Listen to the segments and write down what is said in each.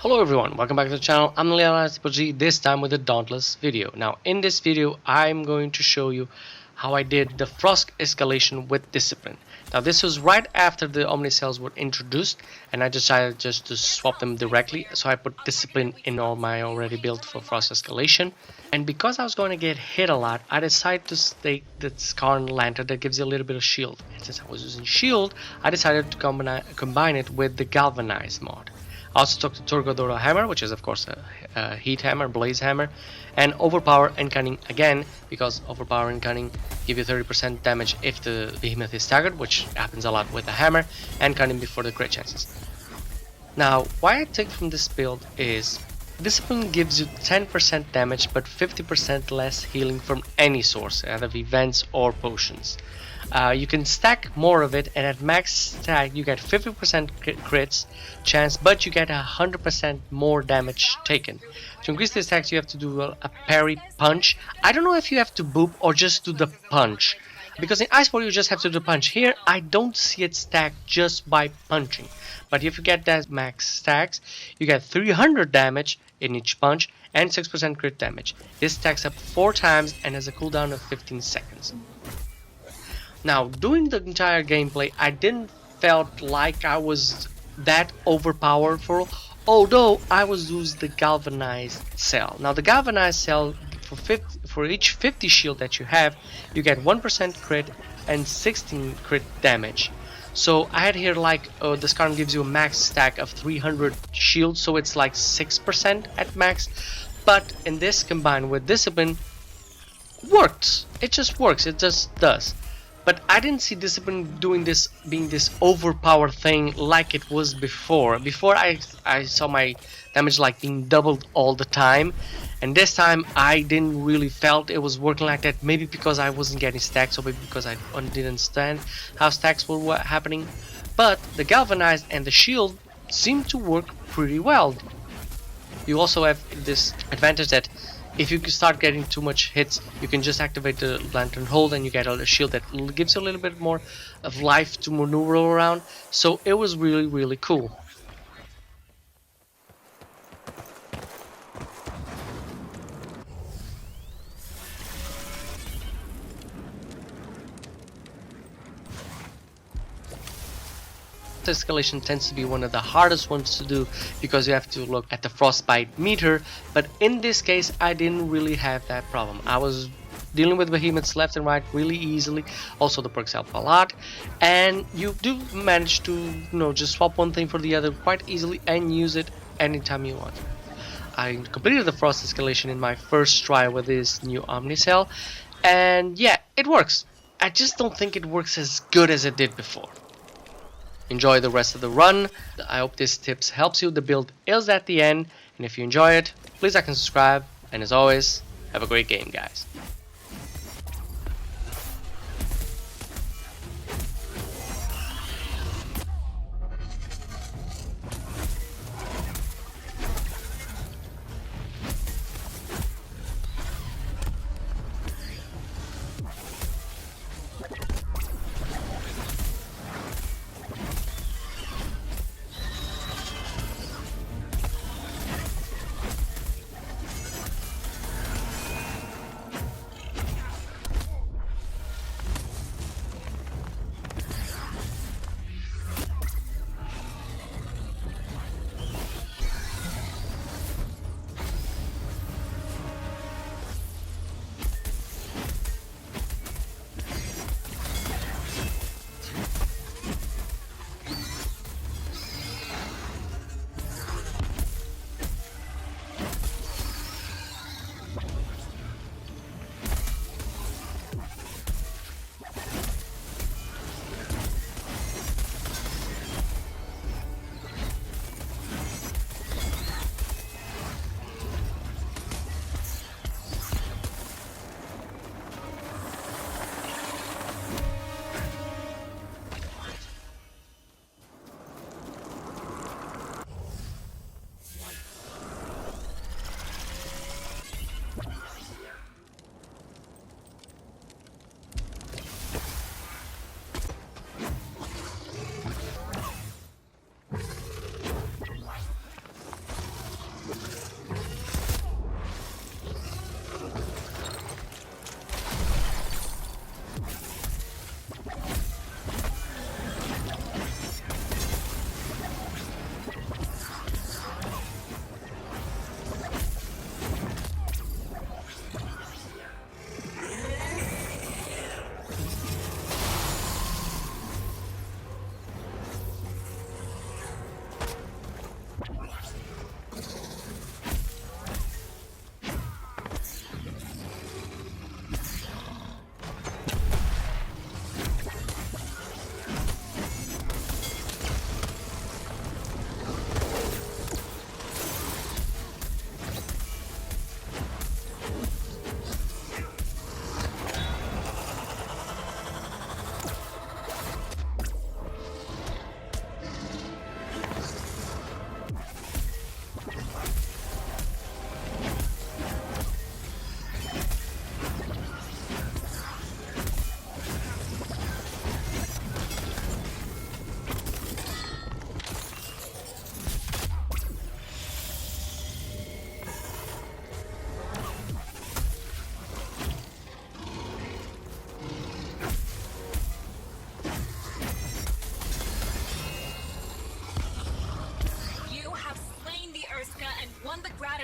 Hello everyone, welcome back to the channel. I'm G, this time with a Dauntless video. Now in this video I'm going to show you how I did the Frost Escalation with Discipline. Now this was right after the Omnicells were introduced and I decided just to swap them directly. So I put Discipline in all my already built for Frost Escalation. And because I was going to get hit a lot, I decided to stake the Scarn Lantern that gives you a little bit of shield. And since I was using shield, I decided to combine it with the Galvanize mod. I also took the Torgodoro Hammer, which is of course a heat hammer, blaze hammer, and Overpower and Cunning again, because Overpower and Cunning give you 30% damage if the Behemoth is staggered, which happens a lot with the hammer, and Cunning before the crit chances. Now, why I take from this build is Discipline gives you 10% damage but 50% less healing from any source, either events or potions. You can stack more of it, and at max stack you get 50% crits chance, but you get 100% more damage taken. To increase the stacks you have to do a parry punch. I don't know if you have to boop or just do the punch, because in Iceborne you just have to do the punch. Here I don't see it stacked just by punching, but if you get that max stacks you get 300 damage in each punch and 6% crit damage. This stacks up 4 times and has a cooldown of 15 seconds. Now, doing the entire gameplay, I didn't felt like I was that overpowerful, although I was using the Galvanized Cell. Now, the Galvanized Cell, for each 50 shield that you have, you get 1% crit and 16 crit damage. So I had here like the Scarn gives you a max stack of 300 shield, so it's like 6% at max. But in this combined with Discipline, works. It just works. It just does. But I didn't see Discipline doing this, being this overpowered thing like it was before. Before I saw my damage like being doubled all the time, and this time I didn't really felt it was working like that. Maybe because I wasn't getting stacks, or maybe because I didn't understand how stacks were happening. But the Galvanized and the Shield seem to work pretty well. You also have this advantage that if you start getting too much hits, you can just activate the Lantern Hold and you get a shield that gives you a little bit more of life to maneuver around. So it was really cool. Escalation tends to be one of the hardest ones to do because you have to look at the frostbite meter, but in this case I didn't really have that problem. I was dealing with behemoths left and right really easily. Also the perks help a lot, and you do manage to just swap one thing for the other quite easily and use it anytime you want. I completed the Frost Escalation in my first try with this new Omnicell, and yeah, it works. I just don't think it works as good as it did before. Enjoy the rest of the run. I hope this tips helps you. The build is at the end, and if you enjoy it, please like and subscribe, and as always, have a great game, guys.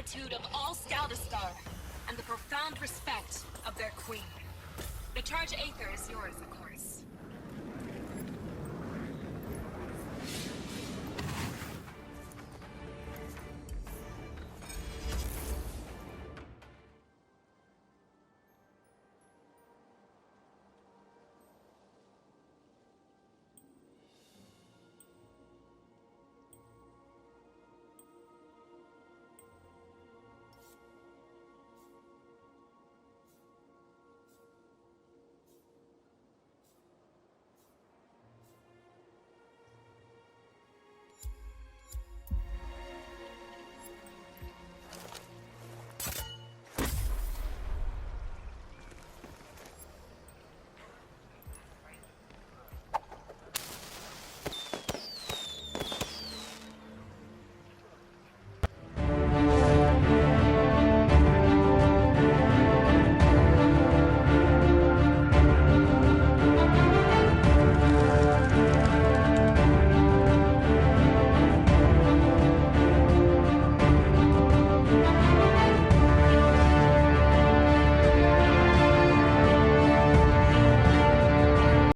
gratitude of all Scaldistar, and the profound respect of their queen. The charge Aether is yours, of course.